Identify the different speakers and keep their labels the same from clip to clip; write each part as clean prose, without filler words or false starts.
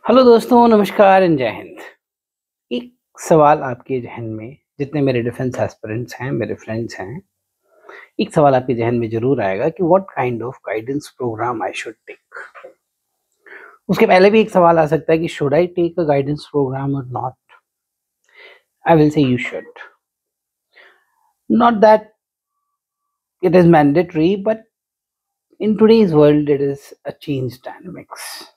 Speaker 1: Hello दोस्तों, नमस्कार and जय हिंद। एक सवाल आपके ज़हन में, जितने मेरे डिफेंस एस्पिरेंट्स हैं, मेरे फ्रेंड्स हैं, एक सवाल आपके ज़हन में ज़रूर आएगा कि what kind of guidance program I should take. उसके पहले भी एक सवाल आ सकता है कि should I take a guidance program और not. I will say you should. Not that it is mandatory, but in today's world it is a change dynamics.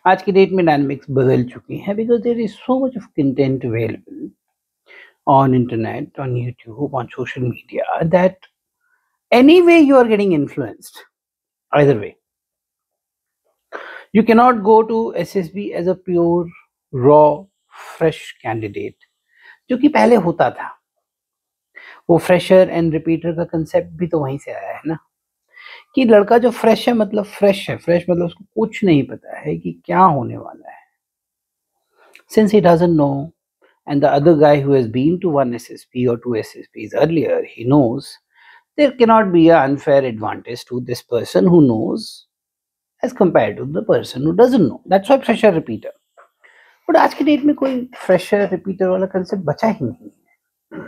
Speaker 1: आज की डेट में डायनामिक्स बदल चुकी हैं because there is so much of content available on internet, on YouTube, on social media, that anyway you are getting influenced. Either way, you cannot go to SSB as a pure raw fresh candidate, जो कि पहले होता था। वो fresher and repeater का concept भी तो वहीं से आया है ना, कि लड़का जो फ्रेश है मतलब फ्रेश है। फ्रेश मतलब उसको कुछ नहीं पता है कि क्या होने वाला है, since he doesn't know, and the other guy who has been to one SSP or two SSPs earlier, he knows. There cannot be an unfair advantage to this person who knows as compared to the person who doesn't know. That's why fresher repeater. But आज की date में कोई fresher repeater वाला concept बचा ही नहीं है.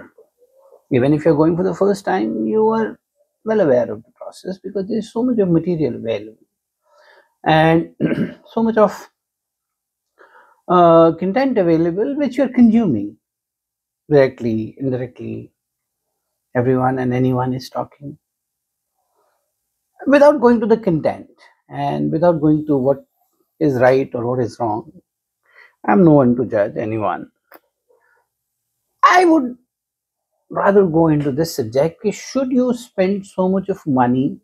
Speaker 1: Even if you're going for the first time, you are well aware of the process because there's so much of material available and so much of content available which you're consuming directly, indirectly. Everyone and anyone is talking without going to the content and without going to what is right or what is wrong. I'm no one to judge anyone. I would rather go into this subject. Should you spend so much of money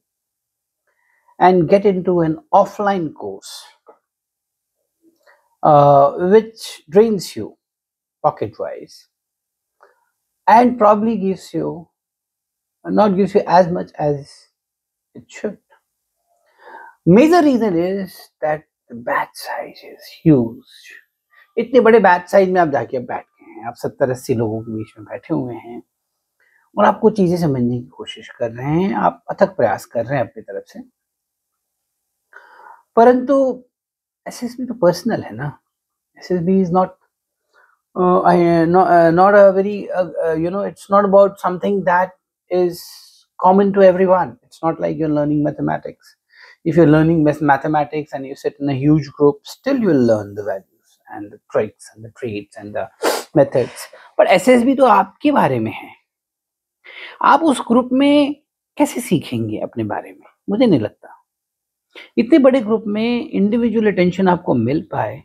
Speaker 1: and get into an offline course which drains you pocket wise and probably gives you as much as it should? Major reason is that the batch size is huge. इतने बड़े batch size में आप जाके बैठ गए हैं, आप 70-80 लोगों के बीच में बैठे हुए हैं और आप कुछ चीजें समझने की कोशिश कर रहे हैं, आप अथक प्रयास कर रहे हैं अपनी तरफ से, परंतु एसएसबी तो पर्सनल है ना. SSB is not not a very it's not about something that is common to everyone. It's not like you're learning mathematics. If you're learning mathematics and you sit in a huge group, still you'll learn the values and the tricks and the traits and the methods. But SSB तो आपके बारे में है. आप उस group में कैसे सीखेंगे अपने बारे में? मुझे नहीं लगता इतने बड़े ग्रुप में इंडिविजुअल अटेंशन आपको मिल पाए,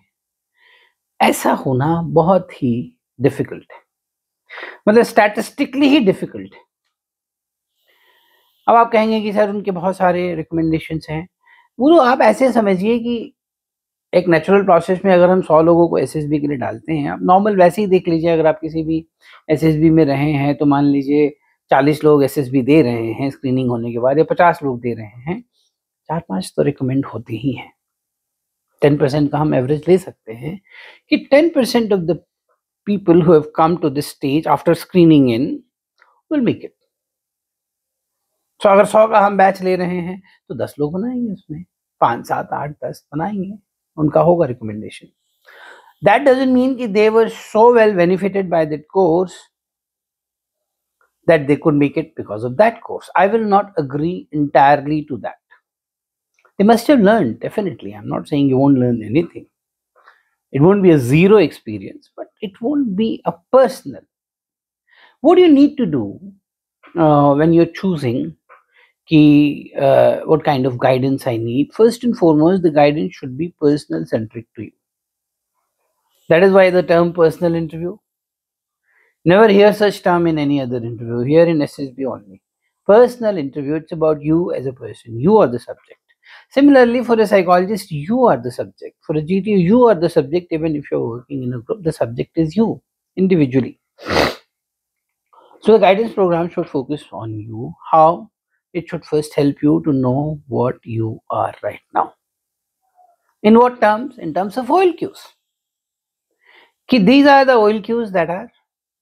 Speaker 1: ऐसा होना बहुत ही डिफिकल्ट है, मतलब स्टैटिस्टिकली ही डिफिकल्ट है. अब आप कहेंगे कि सर उनके बहुत सारे रिकमेंडेशंस हैं. वो तो आप ऐसे समझिए कि एक नेचुरल प्रोसेस में अगर हम 100 लोगों को एसएसबी के लिए डालते हैं, आप नॉर्मल वैसे ही देख लीजिए. अगर आप किसी भी एसएसबी में रहे हैं तो मान लीजिए 40 लोग एसएसबी दे रहे हैं स्क्रीनिंग होने के बाद, या 50 लोग दे रहे हैं, 4-5 तो रिकमेंड होते ही हैं. 10% का हम एवरेज ले सकते हैं कि 10% of the people who have come to this stage after screening in will make it. So अगर 100 का हम बैच ले रहे हैं तो 10 लोग बनाएंगे, उसमें 5, 7, 8, 10 बनाएंगे, उनका होगा रिकमेंडेशन. That doesn't mean कि they were so well benefited by that course that they could make it because of that course. I will not agree entirely to that. They must have learned, definitely. I'm not saying you won't learn anything. It won't be a zero experience, but it won't be a personal. What do you need to do when you're choosing what kind of guidance I need? First and foremost, the guidance should be personal centric to you. That is why the term personal interview. Never hear such term in any other interview. Here in SSB only. Personal interview, it's about you as a person. You are the subject. Similarly, for a psychologist, you are the subject. For a GTU, you are the subject. Even if you're working in a group, the subject is you individually. So the guidance program should focus on you. How? It should first help you to know what you are right now. In what terms? In terms of oil cues. These are the oil cues that are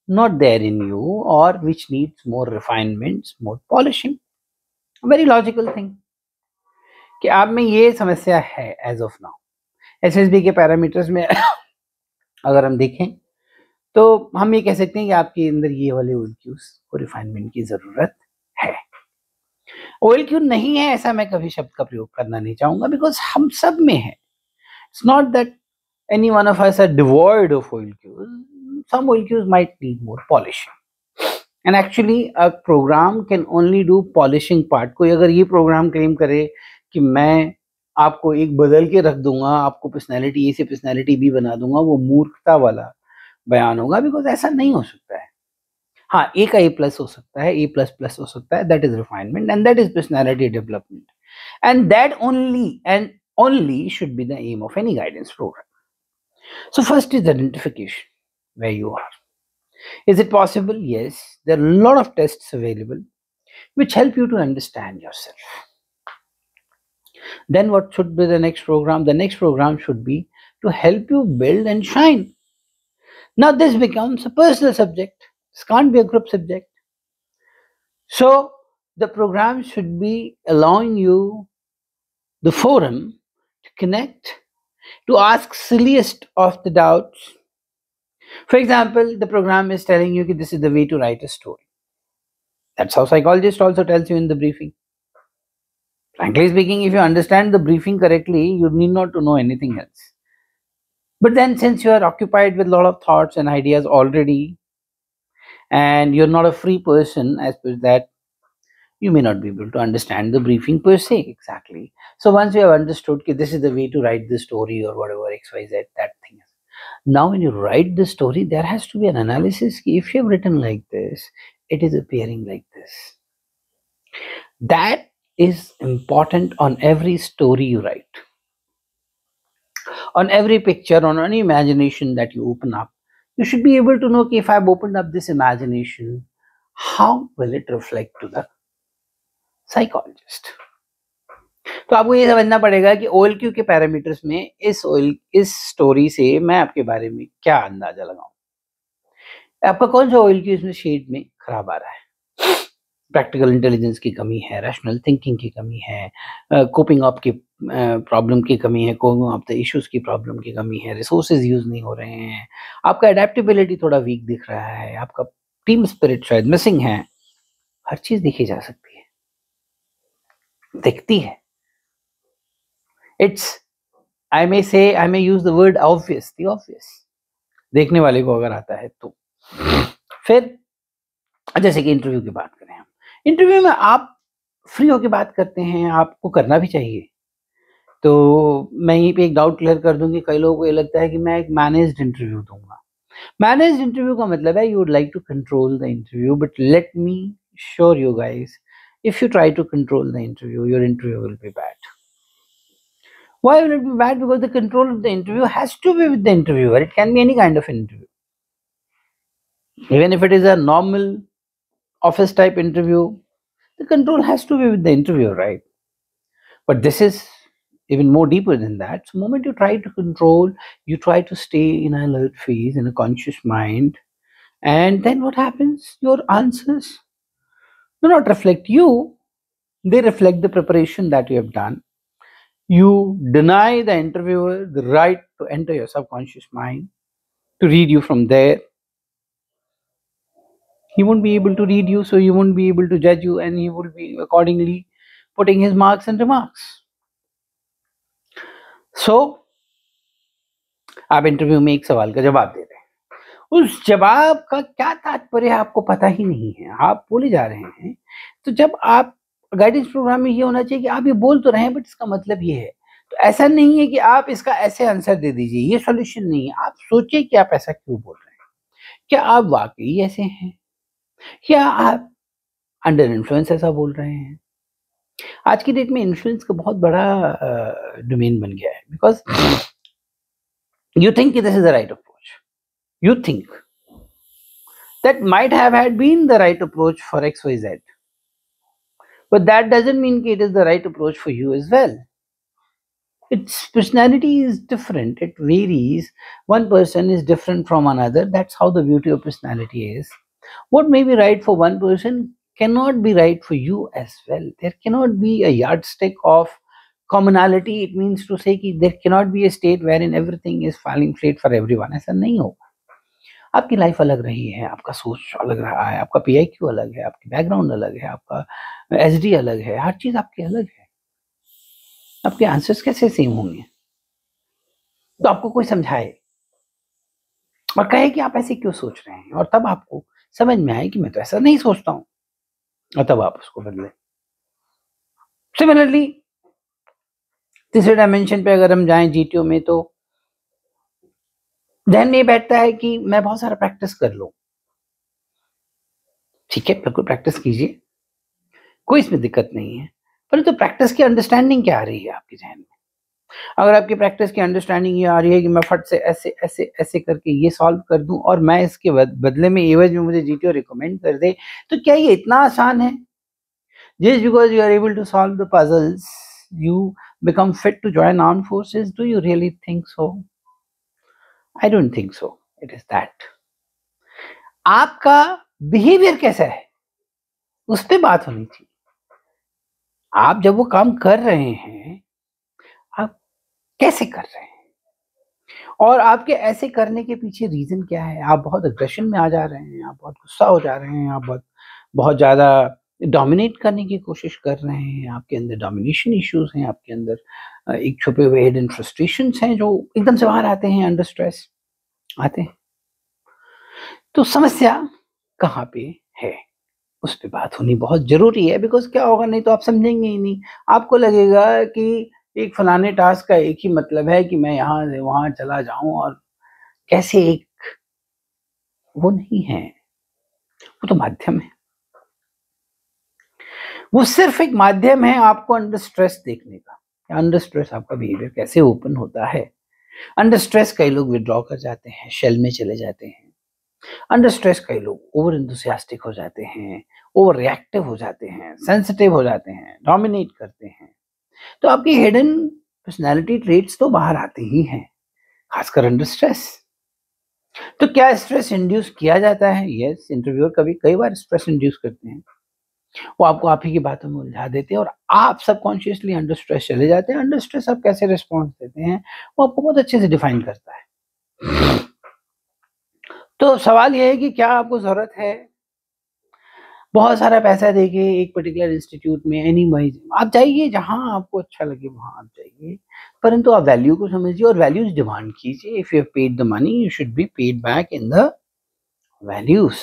Speaker 1: not there in you or which needs more refinements, more polishing. A very logical thing. कि आप में ये समस्या है as of now. SSB के parameters में अगर हम देखें तो हम ये कह सकते हैं कि आपके अंदर ये वाले OLQs को रिफाइनमेंट की जरूरत है। OLQ नहीं है ऐसा मैं कभी शब्द का प्रयोग करना नहीं चाहूंगा, बिकॉज हम सब में है। It's not that any one of us are devoid of OLQs. Some OLQs might need more polishing. And actually a program can only do polishing part. कोई अगर ये प्रोग्राम क्लेम करे कि मैं आपको एक बदल के रख दूंगा, आपको पर्सनैलिटी A से पर्सनैलिटी B बना दूंगा, वो मूर्खता वाला बयान होगा, बिकॉज ऐसा नहीं हो सकता है। हाँ, A का A+ हो सकता है, A++ हो सकता है, that is refinement and that is personality development, and that only should be the aim of any guidance program. So first is identification, where you are. Is it possible? Yes. There are a lot of tests available which help you to understand yourself. Then what should be the next program? The next program should be to help you build and shine. Now this becomes a personal subject. This can't be a group subject. So the program should be allowing you the forum to connect, to ask silliest of the doubts. For example, the program is telling you that this is the way to write a story. That's how psychologist also tells you in the briefing. Frankly speaking, if you understand the briefing correctly, you need not to know anything else. But then since you are occupied with a lot of thoughts and ideas already, and you're not a free person as per that, you may not be able to understand the briefing per se exactly. So once you have understood that this is the way to write the story or whatever XYZ, that thing is. Now when you write the story, there has to be an analysis. If you have written like this, it is appearing like this. That is important on every story you write. On every picture, on any imagination that you open up, you should be able to know that if I've opened up this imagination, how will it reflect to the psychologist. तो आपको ये समझना पड़ेगा कि OLQ के parameters में इस story से मैं आपके बारे में क्या अंदाजा लगाऊं। आपका कौन सा OLQ इसमें शेड में खराब आ रहा है? प्रैक्टिकल इंटेलिजेंस की कमी है, रैशनल थिंकिंग की कमी है, कोपिंग अप की प्रॉब्लम की कमी है, कोपिंग अप द इश्यूज की प्रॉब्लम की कमी है, रिसोर्सेज यूज नहीं हो रहे हैं, आपका एडेप्टेबिलिटी थोड़ा वीक दिख रहा है, आपका टीम स्पिरिट शायद मिसिंग है। हर चीज देखी जा सकती है, दिखती है। It's I may use the word obvious, the obvious देखने वाले को अगर आता है तो। फिर जैसे कि इंटरव्यू की बात करें, हम इंटरव्यू में आप फ्री होकर बात करते हैं, आपको करना भी चाहिए। तो मैं यहीं पे एक डाउट क्लियर कर दूं कि कई लोगों को ये लगता है कि मैं एक मैनेज्ड इंटरव्यू दूंगा। मैनेज्ड इंटरव्यू का मतलब है you would like to control the interview, but let me sure you guys, if you try to control the interview, your interview will be bad. Why will it be bad? Because the control of the interview has to be with the interviewer. It can be any kind of interview. Even if it is a normal office type interview, the control has to be with the interviewer, right? But this is even more deeper than that. So the moment you try to control, you try to stay in an alert phase, in a conscious mind, and then what happens? Your answers do not reflect you, they reflect the preparation that you have done. You deny the interviewer the right to enter your subconscious mind, to read you from there. He won't be able to read you, so he won't be able to judge you, and he will be accordingly putting his marks and remarks. So, आप interview में एक सवाल का जवाब दे रहे हैं, उस जवाब का क्या तात्पर्य आपको पता ही नहीं है, आप बोले जा रहे हैं। तो जब आप गाइडेंस प्रोग्राम में ये होना चाहिए कि आप ये बोल तो रहे हैं, बट इसका मतलब ये है। तो ऐसा नहीं है कि आप इसका ऐसे आंसर दे दीजिए, ये सॉल्यूशन नहीं है। आप सोचिए कि आप ऐसा क्यों बोल रहे हैं, क्या आप वाकई ऐसे हैं, क्या आप अंडर इन्फ्लुएंस ऐसा बोल रहे हैं। आज की डेट में इन्फ्लुएंस का बहुत बड़ा डोमेन बन गया है, because you think this is the right approach, you think that might have had been the right approach for XYZ, but that doesn't mean it is the right approach for you as well. Its personality is different, it varies, one person is different from another. That's how the beauty of personality is. What may be right for one person cannot be right for you as well. There cannot be a yardstick of commonality, it means to say कि there cannot be a state wherein everything is falling flat for everyone. ऐसा नहीं होगा. आपकी life अलग रही है, आपका सोच अलग रहा है, आपका PIQ अलग है, आपकी बैकग्राउंड अलग है, आपका SD अलग है, हर चीज आपकी अलग है. आपके आंसर्स कैसे सेम होंगे? तो आपको कोई समझाए और कहे कि आप ऐसे क्यों सोच रहे हैं, और तब आपको समझ में आए कि मैं तो ऐसा नहीं सोचता हूं, और तब आप उसको बदले. सिमिलरली तीसरे डायमेंशन पे अगर हम जाएं GTO में, तो ध्यान में बैठता है कि मैं बहुत सारा प्रैक्टिस कर लूं. ठीक है, बिल्कुल प्रैक्टिस कीजिए, कोई इसमें दिक्कत नहीं है, परंतु प्रैक्टिस की अंडरस्टैंडिंग क्या आ रही है आपके जहन में? अगर आपकी प्रैक्टिस की अंडरस्टैंडिंग ये आ रही है कि मैं फट से ऐसे ऐसे ऐसे करके ये सॉल्व कर दूं और मैं इसके बदले में एवज में मुझे GTO रिकमेंड कर दे, तो क्या ये इतना आसान है? Just because you are able to solve the puzzles, you become fit to join armed forces? Do you really think so? I don't think so. It is that. आपका बिहेवियर कैसा है, उस पर बात होनी चाहिए. आप जब वो काम कर रहे हैं, आप कैसे कर रहे हैं, और आपके ऐसे करने के पीछे रीजन क्या है? आप बहुत अग्रेशन में आ जा रहे हैं, आप बहुत गुस्सा हो जा रहे हैं, आप बहुत बहुत ज्यादा डोमिनेट करने की कोशिश कर रहे हैं, आपके अंदर डोमिनेशन इश्यूज हैं, आपके अंदर एक छुपे हुए हिडन फ्रस्ट्रेशंस हैं जो एकदम से बाहर आते हैं, अंडर स्ट्रेस आते हैं. तो समस्या कहाँ पे है, उस पे बात होनी बहुत जरूरी है. बिकॉज क्या होगा, नहीं तो आप समझेंगे ही नहीं. आपको लगेगा कि एक फलाने टास्क का एक ही मतलब है कि मैं यहाँ से वहां चला जाऊं, और कैसे एक वो नहीं है, वो तो माध्यम है. वो सिर्फ एक माध्यम है आपको अंडर स्ट्रेस देखने का. अंडर स्ट्रेस आपका बिहेवियर कैसे ओपन होता है. अंडर स्ट्रेस कई लोग विड्रॉ कर जाते हैं, शेल में चले जाते हैं. अंडर स्ट्रेस कई लोग ओवर इंथुसियास्टिक हो जाते हैं, ओवर रिएक्टिव हो जाते हैं, सेंसिटिव हो जाते हैं, डोमिनेट करते हैं. तो आपकी हिडन पर्सनैलिटी ट्रेट्स तो बाहर आते ही हैं, खासकर अंडर स्ट्रेस. तो क्या स्ट्रेस इंड्यूस किया जाता है? यस, इंटरव्यूअर कभी कई बार स्ट्रेस इंड्यूस करते हैं. वो आपको आप ही की बातों में उलझा देते हैं और आप सबकॉन्शियसली अंडर स्ट्रेस चले जाते हैं. अंडर स्ट्रेस आप कैसे रिस्पॉन्स देते हैं, वो आपको बहुत अच्छे से डिफाइन करता है. तो सवाल ये है कि क्या आपको जरूरत है बहुत सारा पैसा देके एक पर्टिकुलर इंस्टीट्यूट में, एनी वाइज आप जाइए, जहां आपको अच्छा लगे वहां आप जाइए, परंतु आप वैल्यू को समझिए और वैल्यूज डिमांड कीजिए. If you have paid the money, you should be paid back in the values.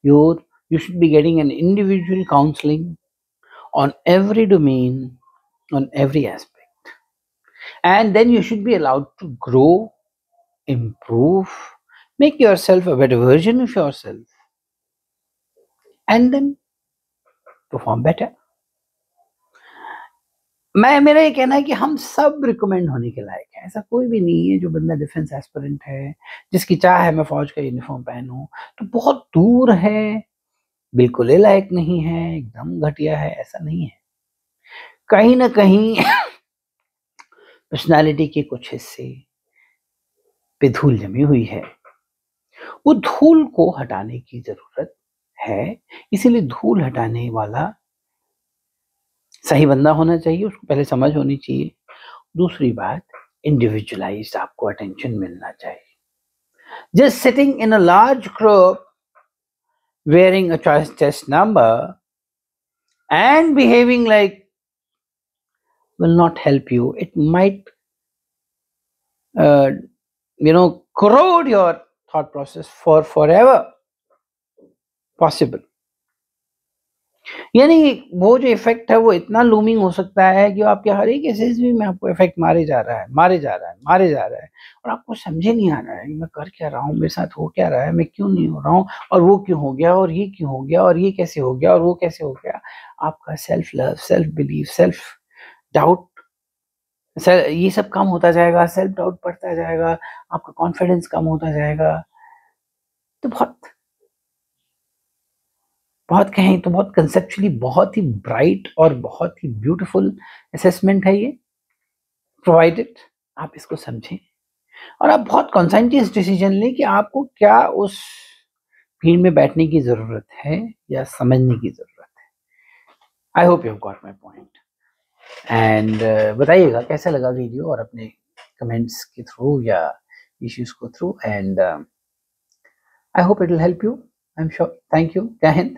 Speaker 1: Your you should be getting an individual counseling on every domain, on every aspect, and then you should be allowed to grow, improve, make yourself a better version of yourself, and then perform better. मेरा ये कहना है कि हम सब recommend होने के लायक हैं. ऐसा कोई भी नहीं है जो बंदा डिफेंस एस्पिरेंट है, जिसकी चाह है मैं फौज का यूनिफॉर्म पहनूं, तो बहुत दूर है, बिल्कुल ही लायक नहीं है, एकदम घटिया है. ऐसा नहीं है. कहीं ना कहीं पर्सनालिटी के कुछ हिस्से पे धूल जमी हुई है. वो धूल को हटाने की जरूरत है. इसीलिए धूल हटाने वाला सही बंदा होना चाहिए, उसको पहले समझ होनी चाहिए. दूसरी बात, इंडिविजुअलाइज्ड आपको अटेंशन मिलना चाहिए. Just sitting in a large group wearing a chest number and behaving like will not help you. It might corrode your thought process for forever possible. यानी वो जो इफेक्ट है वो इतना लूमिंग हो सकता है कि आपके हर एक एसएसवी में आपको इफेक्ट मारे जा रहा है, और आपको समझे नहीं आ रहा है कि मैं कर क्या रहा हूँ, मेरे साथ हो क्या रहा है, मैं क्यों नहीं हो रहा हूँ, और वो क्यों हो गया, और ये क्यों हो गया, और ये कैसे हो गया, और वो कैसे हो गया. आपका self love, self belief, self doubt, ये सब कम होता जाएगा, सेल्फ डाउट बढ़ता जाएगा, आपका कॉन्फिडेंस कम होता जाएगा. तो बहुत कहें तो बहुत कंसेप्चुअली बहुत ही ब्राइट और बहुत ही ब्यूटीफुल असेसमेंट है ये, प्रोवाइडेड आप इसको समझें और आप बहुत कॉन्सेंट्रेस डिसीजन लें कि आपको क्या उस भीड़ में बैठने की जरूरत है या समझने की जरूरत है. I hope you have got my point. And बताइएगा कैसा लगा वीडियो, और अपने कमेंट्स के थ्रू या इश्यूज को through, and I hope it will help you, I am sure. Thank you, जय हिंद।